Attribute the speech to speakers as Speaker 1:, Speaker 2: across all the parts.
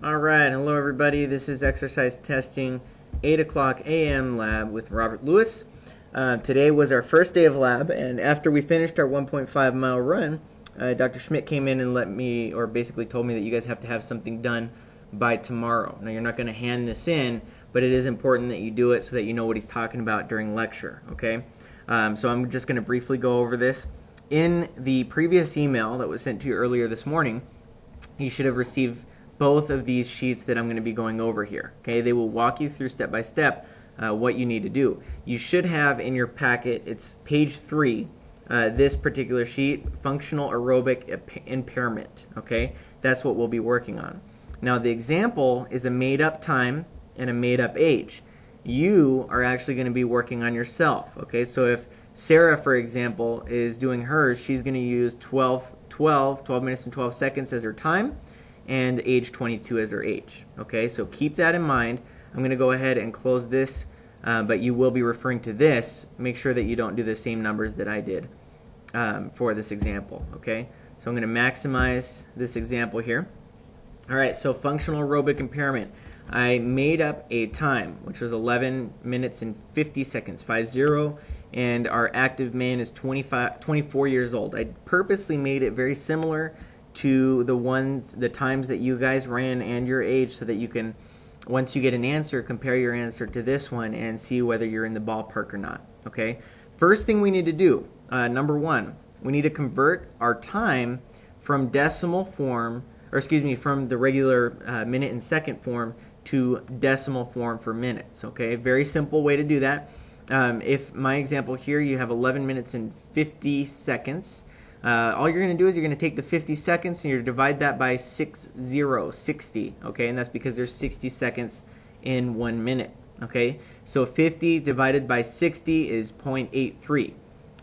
Speaker 1: Alright, hello everybody. This is exercise testing 8 o'clock a.m. lab with Robert Lewis. Today was our first day of lab, and after we finished our 1.5 mile run, Dr. Schmidt came in and basically told me that you guys have to have something done by tomorrow. Now, you're not going to hand this in, but it is important that you do it so that you know what he's talking about during lecture, okay? So I'm just going to briefly go over this. In the previous email that was sent to you earlier this morning, you should have received both of these sheets that I'm going to be going over here. Okay, they will walk you through step by step what you need to do. You should have in your packet, it's page 3, this particular sheet, Functional Aerobic Impairment. Okay, that's what we'll be working on. Now the example is a made-up time and a made-up age. You are actually going to be working on yourself. Okay, so if Sarah, for example, is doing hers, she's going to use 12 minutes and 12 seconds as her time, and age 22 as her age. Okay, so keep that in mind. I'm going to go ahead and close this, but you will be referring to this. Make sure that you don't do the same numbers that I did for this example. Okay, so I'm going to maximize this example here. All right, so functional aerobic impairment. I made up a time, which was 11 minutes and 50 seconds, 50, and our active man is 24 years old. I purposely made it very similar to the times that you guys ran and your age, so that you can, once you get an answer, compare your answer to this one and see whether you're in the ballpark or not. Okay, first thing we need to do, number one, we need to convert our time from decimal form, or excuse me, from the regular minute and second form to decimal form for minutes. Okay, very simple way to do that. If my example here, you have 11 minutes and 50 seconds. All you're going to do is you're going to take the 50 seconds and you're going to divide that by 60, okay? And that's because there's 60 seconds in 1 minute, okay? So 50 divided by 60 is 0.83.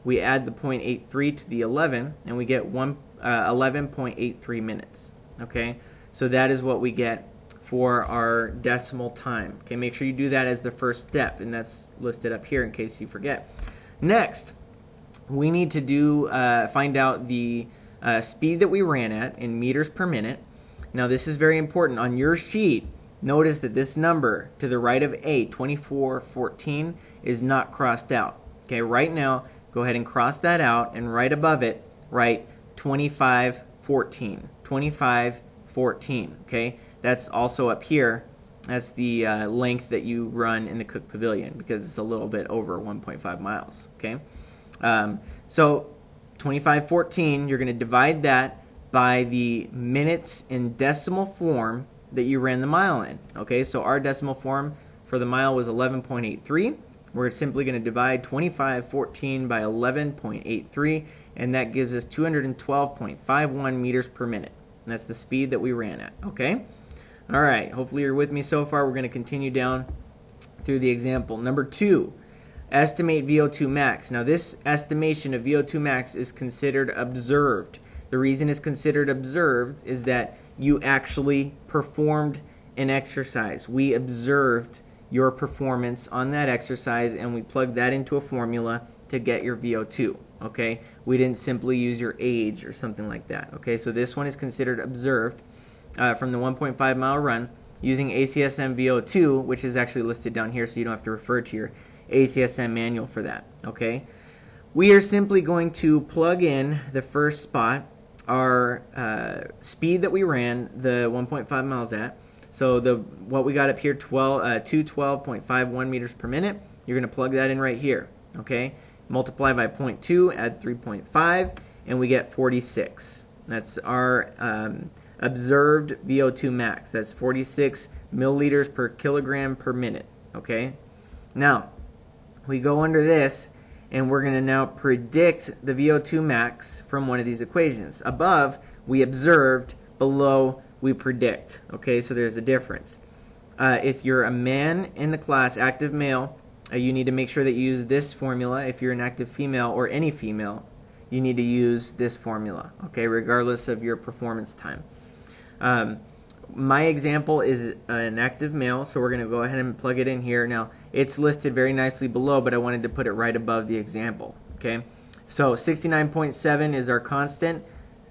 Speaker 1: We add the 0.83 to the 11 and we get 11.83 minutes, okay? So that is what we get for our decimal time. Okay, make sure you do that as the first step, and that's listed up here in case you forget. Next, we need to find out the speed that we ran at in meters per minute. Now this is very important. On your sheet, notice that this number to the right of A, 2414, is not crossed out. Okay, right now, go ahead and cross that out, and right above it, write 2514. 2514, okay? That's also up here. That's the length that you run in the Cook Pavilion, because it's a little bit over 1.5 miles, okay? So 2514, you're going to divide that by the minutes in decimal form that you ran the mile in. Okay, so our decimal form for the mile was 11.83. We're simply going to divide 2514 by 11.83, and that gives us 212.51 meters per minute. And that's the speed that we ran at. Okay? All right, hopefully you're with me so far. We're going to continue down through the example. Number 2. Estimate VO2 max. Now this estimation of VO2 max is considered observed. The reason it's considered observed is that you actually performed an exercise. We observed your performance on that exercise and we plugged that into a formula to get your VO2. Okay, we didn't simply use your age or something like that. Okay, so this one is considered observed from the 1.5 mile run using ACSM VO2, which is actually listed down here, so you don't have to refer to your ACSM manual for that. Okay, we are simply going to plug in the first spot our speed that we ran the 1.5 miles at. So what we got up here, 212.51 meters per minute. You're going to plug that in right here. Okay, multiply by 0.2, add 3.5, and we get 46. That's our observed VO2 max. That's 46 milliliters per kilogram per minute. Okay, now we go under this and we're going to now predict the VO2 max from one of these equations. Above we observed, below we predict. Okay, so there's a difference. If you're a man in the class, active male, you need to make sure that you use this formula. If you're an active female or any female, you need to use this formula, okay, regardless of your performance time. My example is an active male, so we're going to go ahead and plug it in here. Now, it's listed very nicely below, but I wanted to put it right above the example. Okay, so 69.7 is our constant,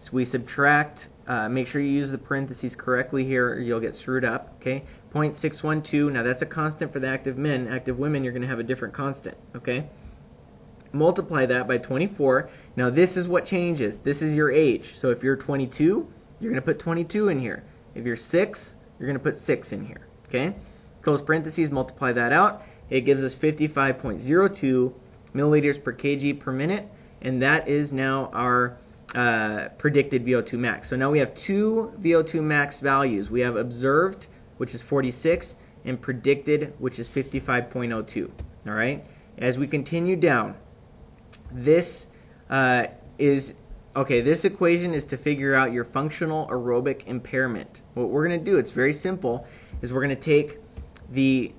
Speaker 1: So we subtract, make sure you use the parentheses correctly here or you'll get screwed up, okay? 0.612, now that's a constant for the active men. Active women, you're going to have a different constant, okay? Multiply that by 24. Now this is what changes. This is your age. So if you're 22, you're going to put 22 in here. If you're 6, you're going to put 6 in here, okay? Close parentheses, multiply that out. It gives us 55.02 milliliters per kg per minute, and that is now our predicted VO2 max. So now we have two VO2 max values. We have observed, which is 46, and predicted, which is 55.02. All right. As we continue down, this this equation is to figure out your functional aerobic impairment. What we're going to do, it's very simple, is we're going to take the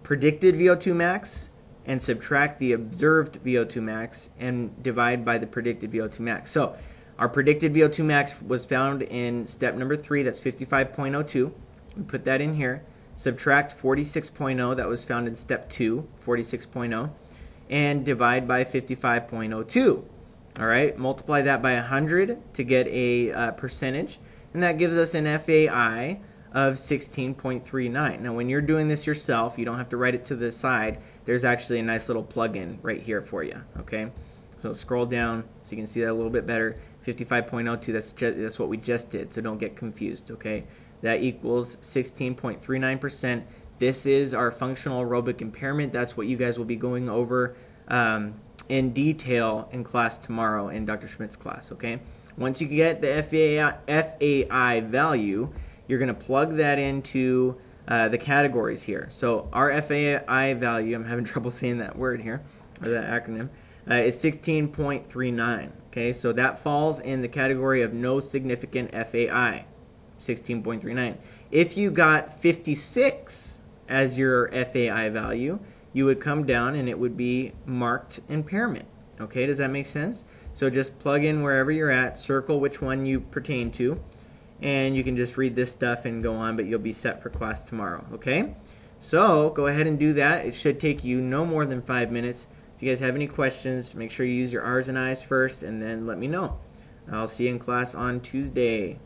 Speaker 1: predicted VO2 max and subtract the observed VO2 max and divide by the predicted VO2 max. So our predicted VO2 max was found in step number 3, that's 55.02. We put that in here. Subtract 46.0, that was found in step 2, 46.0, and divide by 55.02. All right, multiply that by 100 to get a percentage, and that gives us an FAI of 16.39. Now when you're doing this yourself, you don't have to write it to the side. There's actually a nice little plug-in right here for you, okay? So scroll down so you can see that a little bit better. 55.02, that's what we just did, so don't get confused, okay? That equals 16.39%. This is our functional aerobic impairment. That's what you guys will be going over in detail in class tomorrow in Dr. Schmidt's class, okay? Once you get the FAI value, you're going to plug that into the categories here. So our FAI value, I'm having trouble saying that word here, or that acronym, is 16.39. Okay, so that falls in the category of no significant FAI, 16.39. If you got 56 as your FAI value, you would come down and it would be marked impairment. Okay, does that make sense? So just plug in wherever you're at, circle which one you pertain to, and you can just read this stuff and go on, but you'll be set for class tomorrow, okay? So go ahead and do that. It should take you no more than 5 minutes. If you guys have any questions, make sure you use your R's and I's first, and then let me know. I'll see you in class on Tuesday.